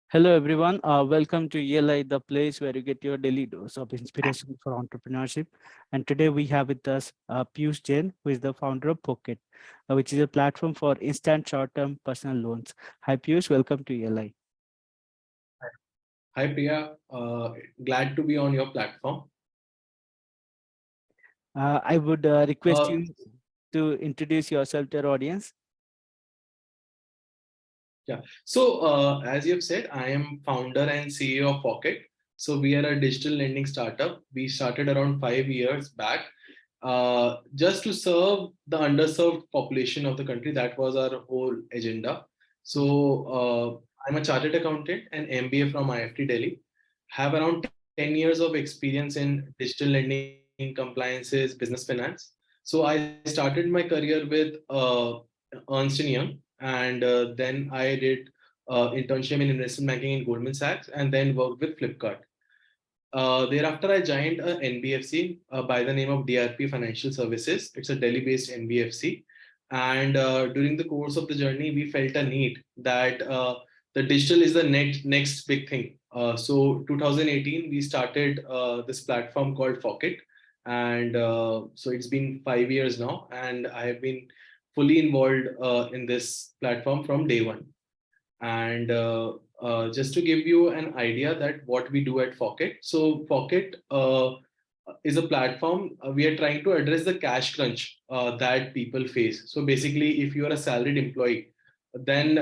Hello, everyone. Welcome to ELI, the place where you get your daily dose of inspiration for entrepreneurship. And today we have with us Piyush Jain, who is the founder of Phocket, which is a platform for instant short-term personal loans. Hi, Piyush. Welcome to ELI. Hi Priya, glad to be on your platform. I would request Uh, you to introduce yourself to our audience. yeah, so as you have said, I am founder and CEO of Phocket. So we are a digital lending startup. We started around 5 years back, just to serve the underserved population of the country. That was our whole agenda. Mhm. So I'm a chartered accountant and MBA from IFT Delhi. Have around 10 years of experience in digital lending, compliances, business finance. So I started my career with Ernst and Young, and then I did internship in investment banking in Goldman Sachs, and then worked with Flipkart. Thereafter, I joined a NBFC by the name of DRP Financial Services. It's a Delhi-based NBFC, and during the course of the journey, we felt a need that the digital is the next big thing. So 2018, we started this platform called Phocket, and so it's been 5 years now, and I have been fully involved in this platform from day one. And just to give you an idea that what we do at Pocket. So Pocket is a platform. We are trying to address the cash crunch that people face. So basically, if you are a salaried employee, then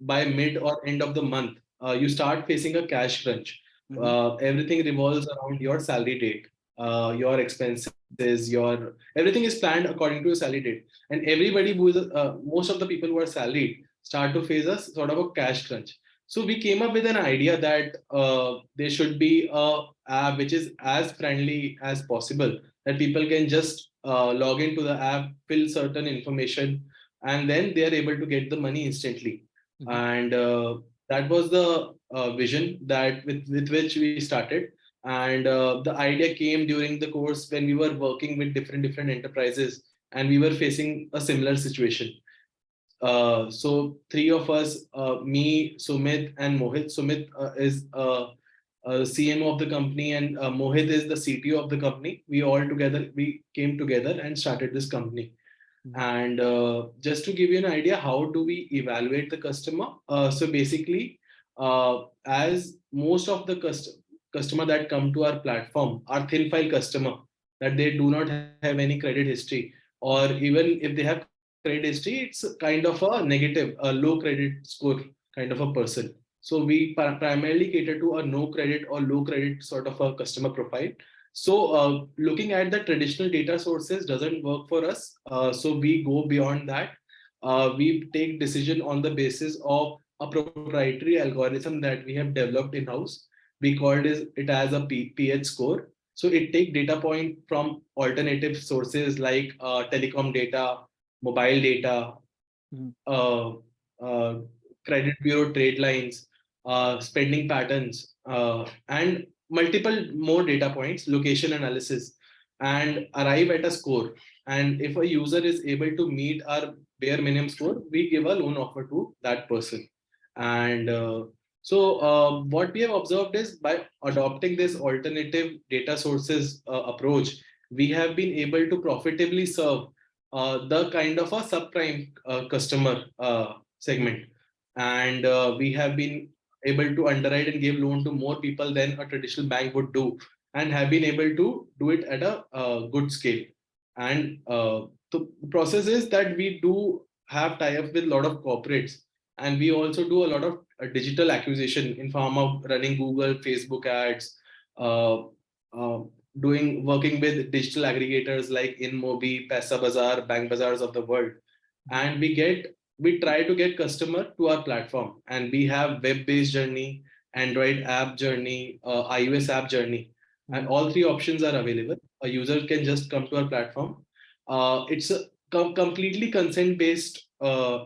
by mid or end of the month, you start facing a cash crunch. Mhm. Everything revolves around your salary date, your expenses, your everything is planned according to your salary date. And everybody who is most of the people who are salaried start to face a sort of a cash crunch. So we came up with an idea that there should be a app which is as friendly as possible, that people can just log into the app, fill certain information, and then they are able to get the money instantly. Mhm. And that was the vision that with which we started. And the idea came during the course when we were working with different enterprises, and we were facing a similar situation. So three of us, me, Sumit, and Mohit. Sumit is CMO of the company, and Mohit is the CTO of the company. We came together and started this company. Mhm. And just to give you an idea, how do we evaluate the customer? So basically, as most of the customer that come to our platform are thin file customer, that they do not have any credit history, or Mhm. even if they have credit history, it's kind of a negative, a low credit score kind of a person. So we primarily cater to a no credit or low credit sort of a customer profile. So looking at the traditional data sources doesn't work for us. So we go beyond that. We take decision on the basis of a proprietary algorithm that we have developed in house. We called it as a PH score. So it take data point from alternative sources like telecom data, mobile data, Mhm. uh, uh, credit bureau trade lines, spending patterns, and multiple more data points, location analysis, and arrive at a score. And if a user is able to meet our bare minimum score, we give a loan offer to that person. And what we have observed is by adopting this alternative data sources approach, we have been able to profitably serve the kind of a subprime customer segment. And we have been able to underwrite and give loan to more people than a traditional bank would do, and have been able to do it at a good scale. And the process is that we do have tie-up with a lot of corporates, and we also do a lot of digital acquisition in form of running Google, Facebook ads, uh, uh, doing working with digital aggregators like InMobi, Bazaar, Bank Bazaars of the world, Mhm. and we try to get customer to our platform, and we have web-based journey, Android app journey, iOS app journey, and Mhm. all three options are available. A user can just come to our platform. It's a completely consent-based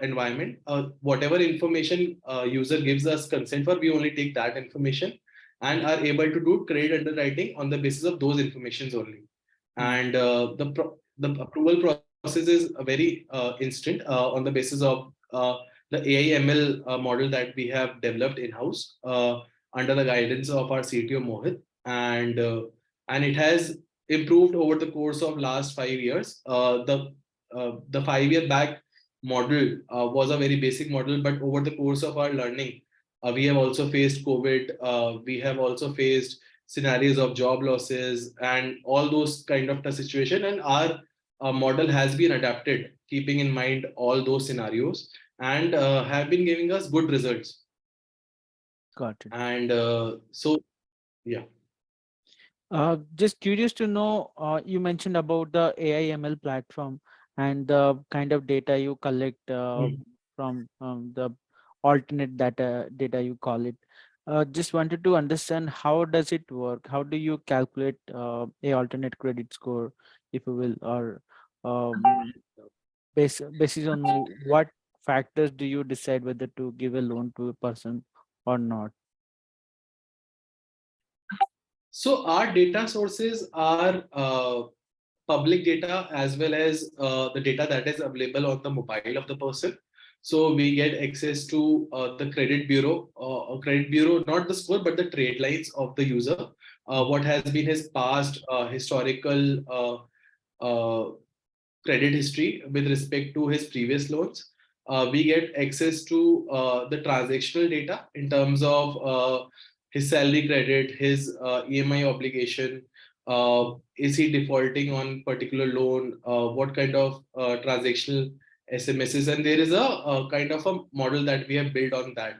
environment. Whatever information user gives us consent for, we only take that information and are able to do credit underwriting on the basis of those informations only. Mhm. And the approval process is very instant on the basis of the AIML model that we have developed in-house under the guidance of our CTO Mohit, and it has improved over the course of last 5 years. The 5 year back model was a very basic model, but over the course of our learning, we have also faced COVID. We have also faced scenarios of job losses and all those kind of the situation, and our model has been adapted keeping in mind all those scenarios, and have been giving us good results. Got it. And so yeah. Just curious to know, you mentioned about the AIML platform and the kind of data you collect from the alternate data you call it. Just wanted to understand how does it work? How do you calculate a alternate credit score, if you will, or um, basis on what factors do you decide whether to give a loan to a person or not? So our data sources are public data as well as the data that is available on the mobile of the person. So we get access to the credit bureau, not the score, but the trade lines of the user. What has been his past historical credit history with respect to his previous loans. We get access to the transactional data in terms of his salary credit, his EMI obligation. Is he defaulting on particular loan? What kind of transactional SMSs? And there is a kind of a model that we have built on that.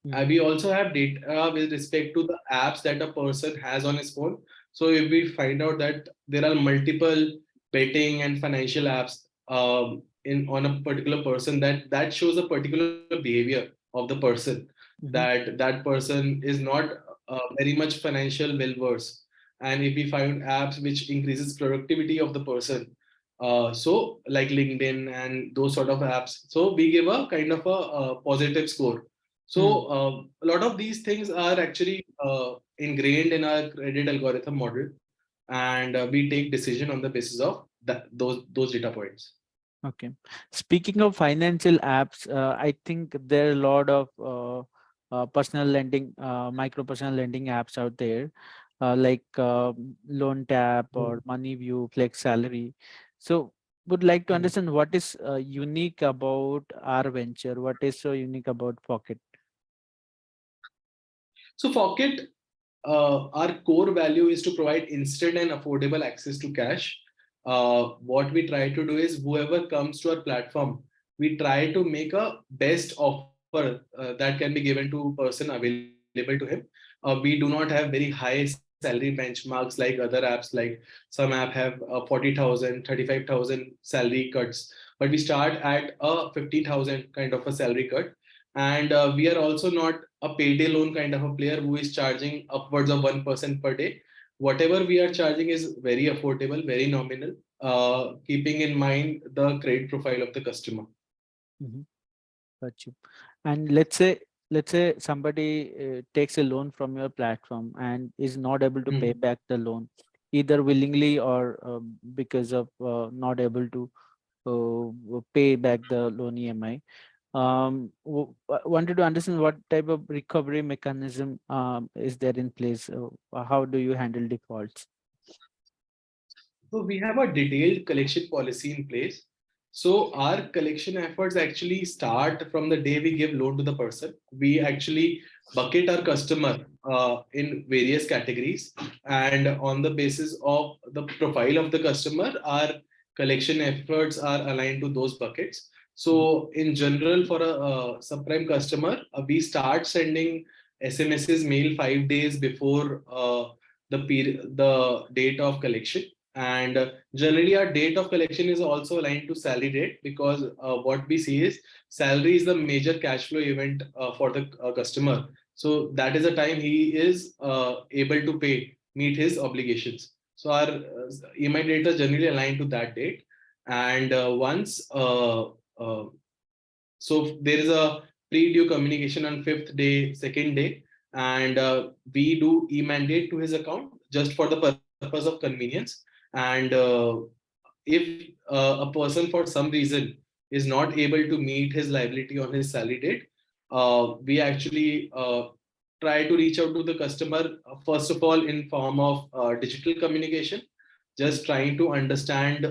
Mhm, We also have data with respect to the apps that a person has on his phone. So if we find out that there are multiple betting and financial apps in on a particular person, that shows a particular behavior of the person, mhm, that person is not very much financial well versed. And if we find apps which increases productivity of the person, so like LinkedIn and those sort of apps, so we give a kind of a positive score. mhm. So a lot of these things are actually ingrained in our credit algorithm model, and we take decision on the basis of those data points. Okay. Speaking of financial apps, I think there are a lot of personal lending, micro personal lending apps out there, like Loan Tap or MoneyView, Flex Salary. So, would like to Mhm. understand what is unique about our venture. What is so unique about Pocket? So Pocket, our core value is to provide instant and affordable access to cash. What we try to do is whoever comes to our platform, we try to make a best offer that can be given to person available to him. We do not have very high salary benchmarks like other apps. Like some app have 40,000, 35,000 salary cuts, but we start at a 50,000 kind of a salary cut. And we are also not a payday loan kind of a player who is charging upwards of 1% per day. Whatever we are charging is very affordable, very nominal, keeping in mind the credit profile of the customer. Mhm. Got you. And let's say somebody takes a loan from your platform and is not able to pay Mhm. back the loan, either willingly or because of not able to pay back the loan EMI. Wanted to understand what type of recovery mechanism is there in place. How do you handle defaults? So we have a detailed collection policy in place. So our collection efforts actually start from the day we give loan to the person. We actually bucket our customer in various categories, and on the basis of the profile of the customer, our collection efforts are aligned to those buckets. Mhm, So in general, for a subprime customer, we start sending SMSs mail 5 days before the date of collection. And generally our date of collection is also aligned to salary date, because what we see is salary is the major cash flow event for the customer. So that is the time he is able to meet his obligations. So our EMI date is generally aligned to that date. And once so there is a pre-due communication on fifth day, second day, and we do e-mandate to his account just for the purpose of convenience. And if a person for some reason is not able to meet his liability on his salary date, we actually try to reach out to the customer, first of all in form of digital communication, just trying to understand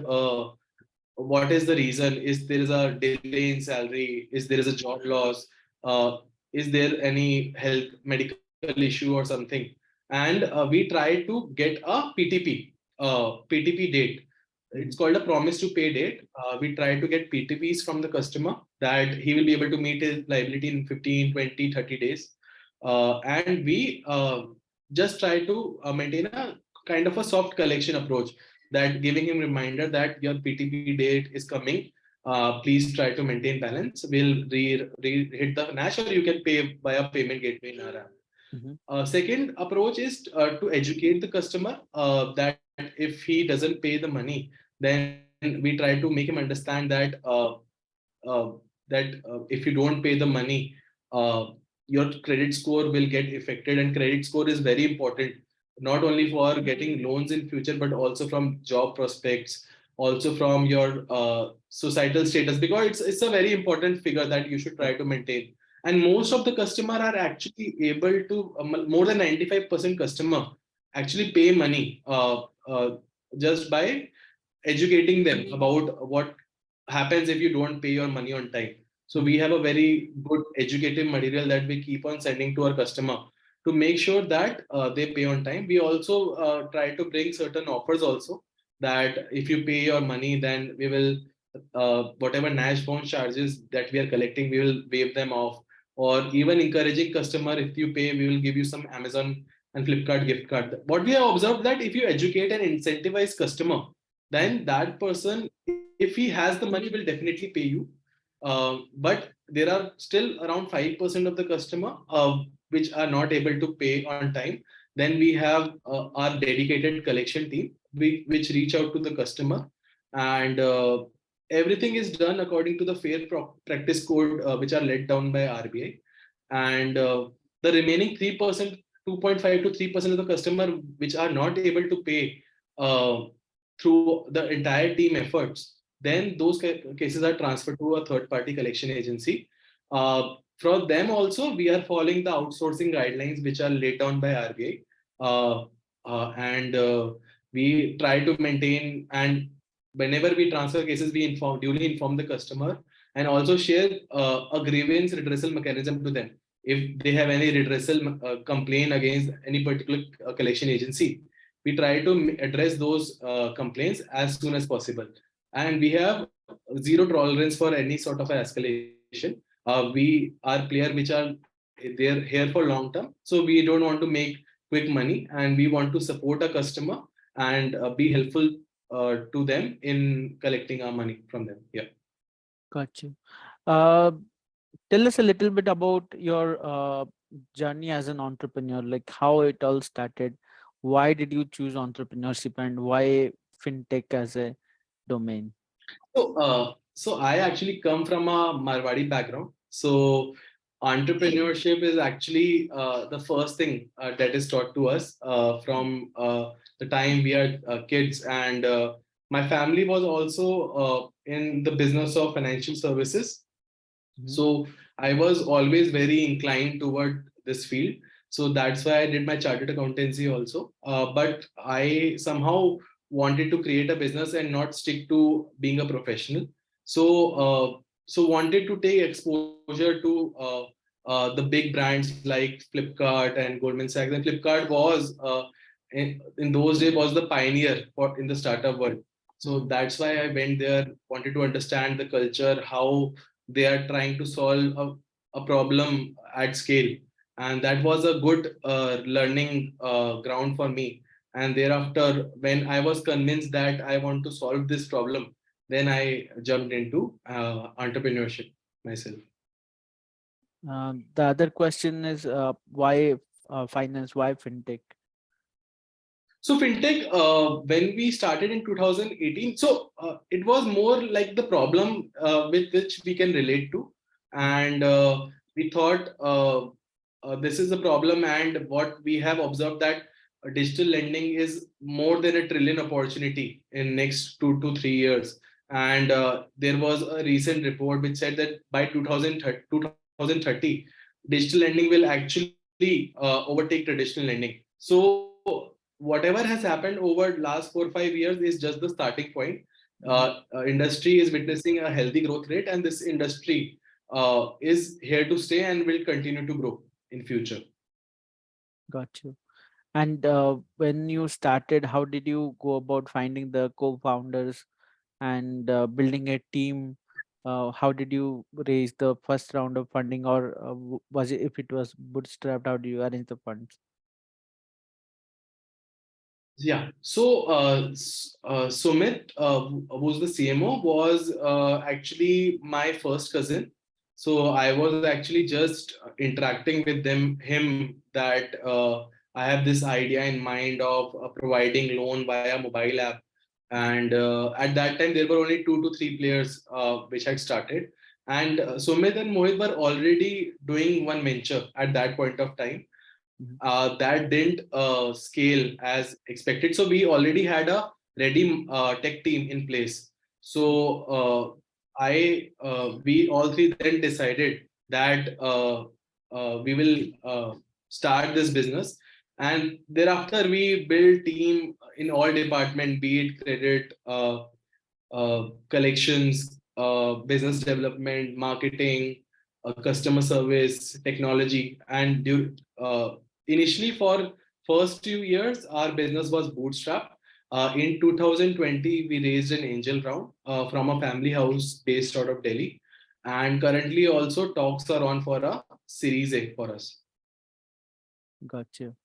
what is the reason. Is there is a delay in salary? Is there is a job loss? uh, is there any health medical issue or something? And we try to get a ptp date. It's Mhm. called a promise to pay date. We try to get ptps from the customer that he will be able to meet his liability in 15, 20, 30 days. And we just try to maintain a kind of a soft collection approach, that giving him reminder that your PTP date is coming. Please try to maintain balance. We'll hit the Nash, or you can pay via payment gateway in our app. Mhm. Second approach is to educate the customer that if he doesn't pay the money, then we try to make him understand uh, that if you don't pay the money, uh, your credit score will get affected, and credit score is very important, not only for getting loans in future, but also from job prospects, also from your societal status, because it's a very important figure that you should Yeah. try to maintain. And most of the customer are actually able to more than 95% customer actually pay money just by educating them about what happens if you don't pay your money on time. So we Mhm. have a very good educative material that we keep on sending to our customer to make sure that they pay on time. We also try to bring certain offers also, that if you pay your money, then we will whatever Nash phone charges that we are collecting, we will waive them off. Or even encouraging customer, if you pay, we will give you some Amazon and Flipkart gift card. What we have observed, that if you educate and incentivize customer, Mhm. then that person, if he has the money, will definitely pay you. But there are still around 5% of the customer which are not able to pay on time. Then we have our dedicated collection team, which reach out to the customer, and everything is done according to the fair practice code, which are laid down by RBI. And the remaining 3%, 2.5 to 3% of the customer which are not able to pay uh, through the entire team efforts, then those cases are transferred to a third party collection agency. For them also, we are following the outsourcing guidelines which are laid down by RBI. And we try to maintain, and whenever we transfer cases, we duly inform the customer, and also share a grievance redressal mechanism to them. If they have any redressal complaint against any particular collection agency, we try to address those complaints as soon as possible. And we have zero tolerance for any sort of escalation. We are player which are they're here for long term, so we don't want to make quick money, and we want to support a customer and be helpful to them in collecting our money from them. Yeah. Got you. Uh, Tell us a little bit about your journey as an entrepreneur, like how it all started. Why did you choose entrepreneurship and why fintech as a domain? So I actually come from a Marwadi background. So entrepreneurship is actually the first thing that is taught to us from the time we are kids. And my family was also in the business of financial services. Mhm. So I was always very inclined toward this field. So that's why I did my chartered accountancy also. But I somehow wanted to create a business and not stick to being a professional. So wanted to take exposure to the big brands like Flipkart and Goldman Sachs. And Flipkart was in those days was the pioneer for in the startup world. So Mhm. that's why I went there, wanted to understand the culture, how they are trying to solve a problem at scale. And that was a good learning ground for me. And thereafter, when I was convinced that I want to solve this problem, then I jumped into entrepreneurship myself. The other question is why finance, why fintech? So fintech, when we started in 2018, so it was more like the problem with which we can relate to, Mhm. and we thought this is a problem, and what we have observed that digital lending is more than a trillion opportunity in next 2 to 3 years. And there was a recent report which said that by 2030, digital lending will actually overtake traditional lending. So whatever has happened over last 4 5 years is just the starting point. Mhm. Industry is witnessing a healthy growth rate, and this industry is here to stay and will continue to grow in future. Got you. And when you started, how did you go about finding the co-founders and building a team? How did you raise the first round of funding, or was it, if it was bootstrapped, how do you arrange the funds? Yeah. So Sumit, who's the CMO, was actually my first cousin. So I was actually just interacting with him that I have this idea in mind of providing loan via mobile app. And at that time, there were only 2 to 3 players which had started. And Sumit and Mohit were already doing one venture at that point of time Mhm. that didn't scale as expected. So we already had a ready tech team in place. So we all three then decided that we will start this business, and thereafter we build team in all department, be it credit, collections, business development, marketing, customer service, technology. And initially, for first 2 years, our business was bootstrapped. In 2020, we raised an angel round from a family house based out of Delhi, and currently also talks are on for a Series A for us. Got you.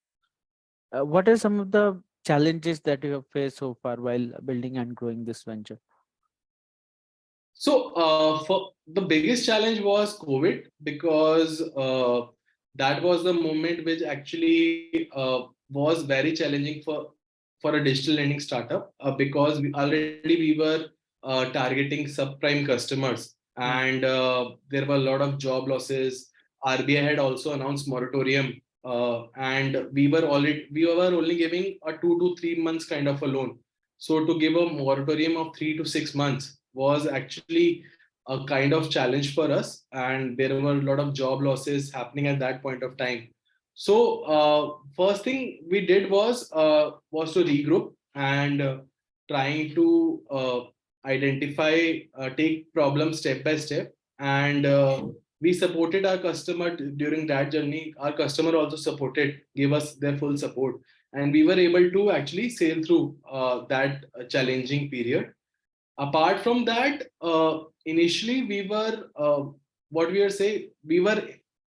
What are some of the challenges that you have faced so far while building and growing this venture? So, for the biggest challenge was COVID, because that was the moment which actually was very challenging for a digital lending startup, because we were targeting subprime customers, Mm. and there were a lot of job losses. RBI had also announced moratorium, and we were only giving a 2 to 3 months kind of a loan. So to give a moratorium of 3 to 6 months was actually a kind of challenge for us, and there were a lot of job losses happening at that point of time. So first thing we did was to regroup and trying to identify, take problems step by step, and we supported our customer during that journey. Our customer also supported, gave us their full support, and we were able to actually sail through that challenging period. Apart from that, initially we were what we are saying, we were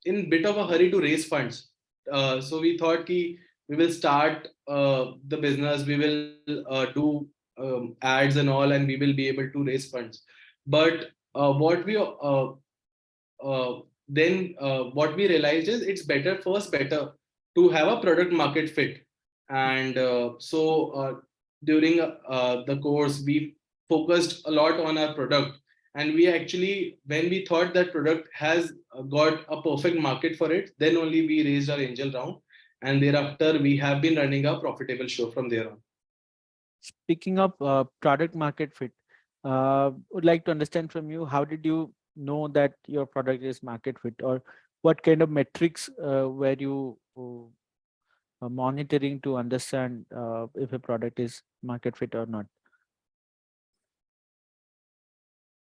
in bit of a hurry to raise funds. So we thought ki we will start the business, we will do ads and all, and we will be able to raise funds. But what we realized is it's better to have a product market fit. And during the course, we focused a lot on our product, and we actually, when we thought that product has got a perfect market for it, then only we raised our angel round, and thereafter we have been running a profitable show from there on. Speaking of product market fit, would like to understand from you, how did you know that your product is market fit, or what kind of metrics were you monitoring to understand if a product is market fit or not?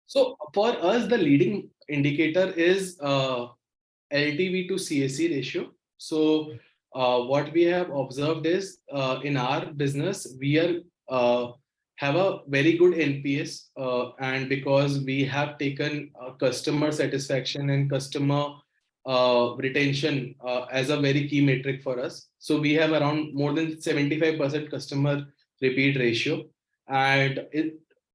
So for us, the leading indicator is LTV to CAC ratio. So what we have observed is, in our business, we are have a very good NPS, and because we have taken customer satisfaction and customer retention as a very key metric for us. So we have around more than 75% customer repeat ratio, and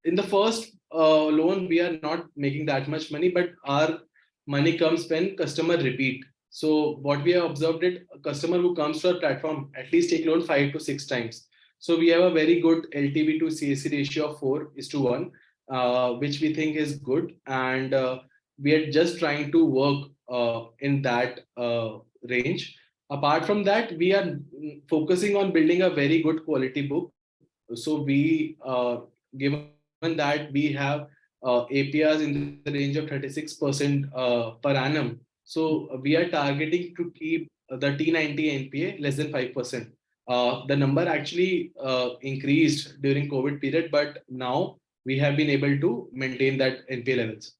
in the first loan we are not making that much money, but our money comes when customer repeat. So what we have observed it, a customer who comes to our platform at least take loan 5 to 6 times. So we have a very good LTV to CAC ratio of 4:1, which we think is good, and we are just trying to work in that range. Apart from that, we are focusing on building a very good quality book. So we give an example. that we have APRs in the range of 36% per annum. So we are targeting to keep the T90 NPA less than 5%. The number actually increased during COVID period, but now we have been able to maintain that NPA levels.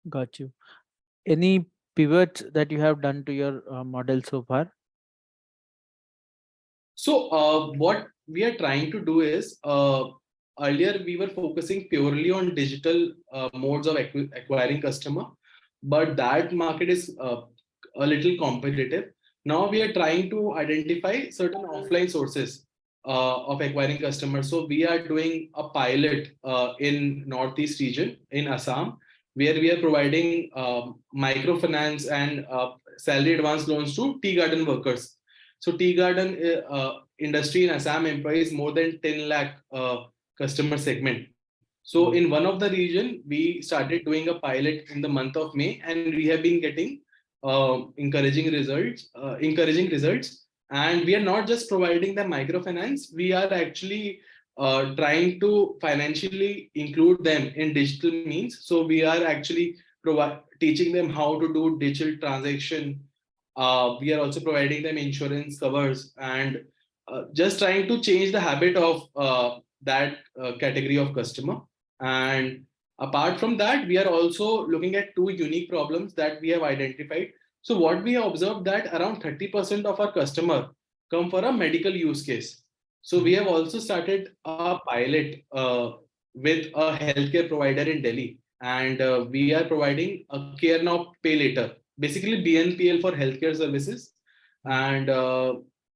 Got you. Any pivots that you have done to your model so far? So what we are trying to do is earlier we were focusing purely on digital modes of acquiring customer, but that market is a little competitive. Now we are trying to identify certain offline sources of acquiring customers. So we are doing a pilot in Northeast region in Assam, where we are providing microfinance and salary advance loans to tea garden workers. So tea garden industry in Assam employs more than 10 lakh customer segment. So in one of the region, we started doing a pilot in the month of May, and we have been getting encouraging results. And we are not just providing the microfinance; we are actually trying to financially include them in digital means. So we are actually teaching them how to do digital transaction. We are also providing them insurance covers and just trying to change the habit of that category of customer. And apart from that, we are also looking at two unique problems that we have identified. So what we have observed that around 30% of our customer come for a medical use case. So we have also started a pilot with a healthcare provider in Delhi, and we are providing a care now, pay later, basically BNPL for healthcare services, and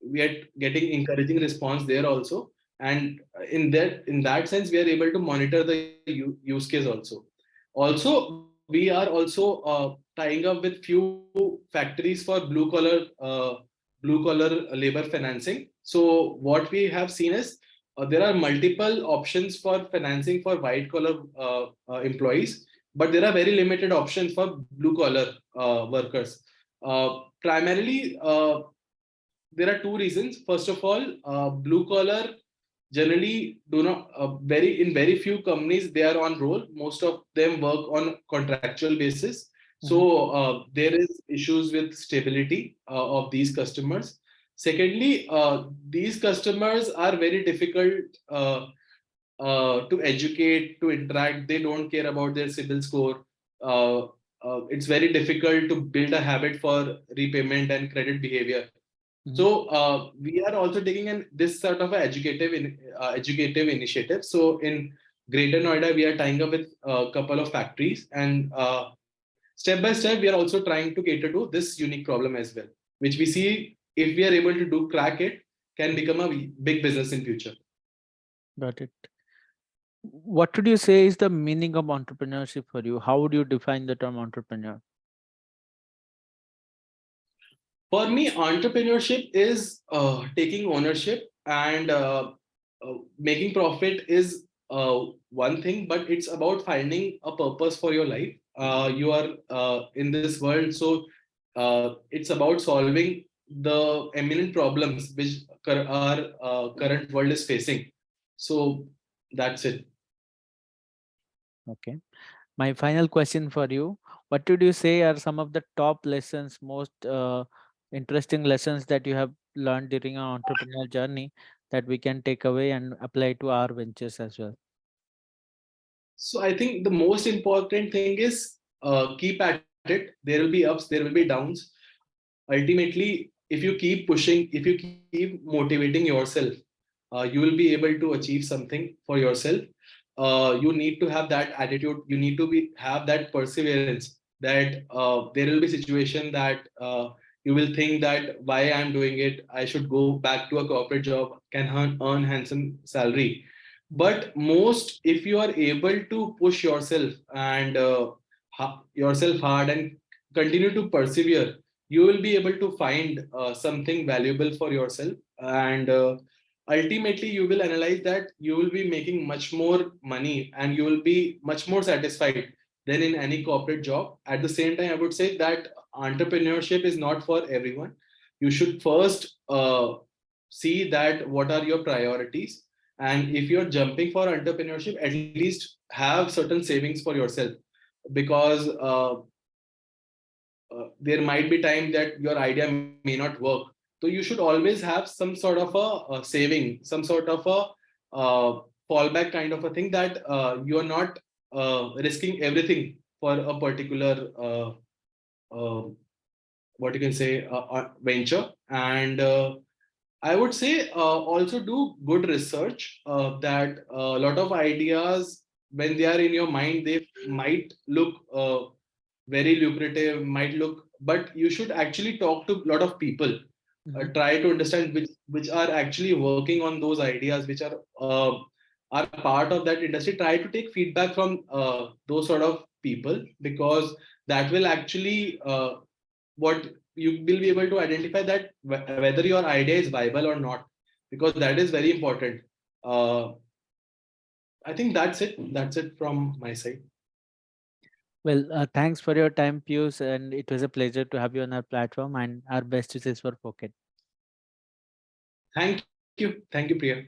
we are getting encouraging response there also. And in that sense, we are able to monitor the use case also. Also, we are also tying up with few factories for blue collar labor financing. So what we have seen is there are multiple options for financing for white collar employees, but there are very limited options for blue collar workers. Primarily, there are two reasons. First of all, blue collar generally do not very in very few companies they are on roll. Most of them work on contractual basis. So there is issues with stability of these customers. Secondly, these customers are very difficult to educate, to interact. They don't care about their CIBIL score. It's very difficult to build a habit for repayment and credit behavior. So we are also taking this sort of educative initiative. So in Greater Noida, we are tying up with a couple of factories, and step by step, we are also trying to cater to this unique problem as well, which we see if we are able to do crack it, can become a big business in future. Got it. What would you say is the meaning of entrepreneurship for you? How would you define the term entrepreneur? For me, entrepreneurship is taking ownership and making profit is one thing, but it's about finding a purpose for your life. You are in this world, so it's about solving the eminent problems which our current world is facing. So that's it. Okay. My final question for you, what would you say are some of the top lessons, most interesting lessons that you have learned during our entrepreneurial journey that we can take away and apply to our ventures as well? So I think the most important thing is keep at it. There will be ups, there will be downs. Ultimately, if you keep pushing, if you keep motivating yourself, you will be able to achieve something for yourself. You need to have that attitude. You need to have that perseverance. That there will be situation that you will think that why I'm doing it, I should go back to a corporate job, can earn handsome salary. But most, if you are able to push yourself and yourself hard and continue to persevere, you will be able to find something valuable for yourself. And ultimately, you will analyze that you will be making much more money and you will be much more satisfied than in any corporate job. At the same time, I would say that entrepreneurship is not for everyone. You should first see that what are your priorities, And if you're jumping for entrepreneurship, at least have certain savings for yourself, because there might be time that your idea may not work. So you should always have some sort of a saving, some sort of a fallback kind of a thing, that you are not risking everything for a particular uh, what you can say venture. And I would say also do good research, that a lot of ideas, when they are in your mind, they might look very lucrative, might look, but you should actually talk to a lot of people. Mhm. Try to understand which are actually working on those ideas, which are part of that industry. Try to take feedback from those sort of people, because that will actually what you will be able to identify that whether your idea is viable or not, because that is very important. uh, I think that's it from my side. Well, thanks for your time, Pius, and it was a pleasure to have you on our platform. And our best wishes for Pocket. Thank you, Priya.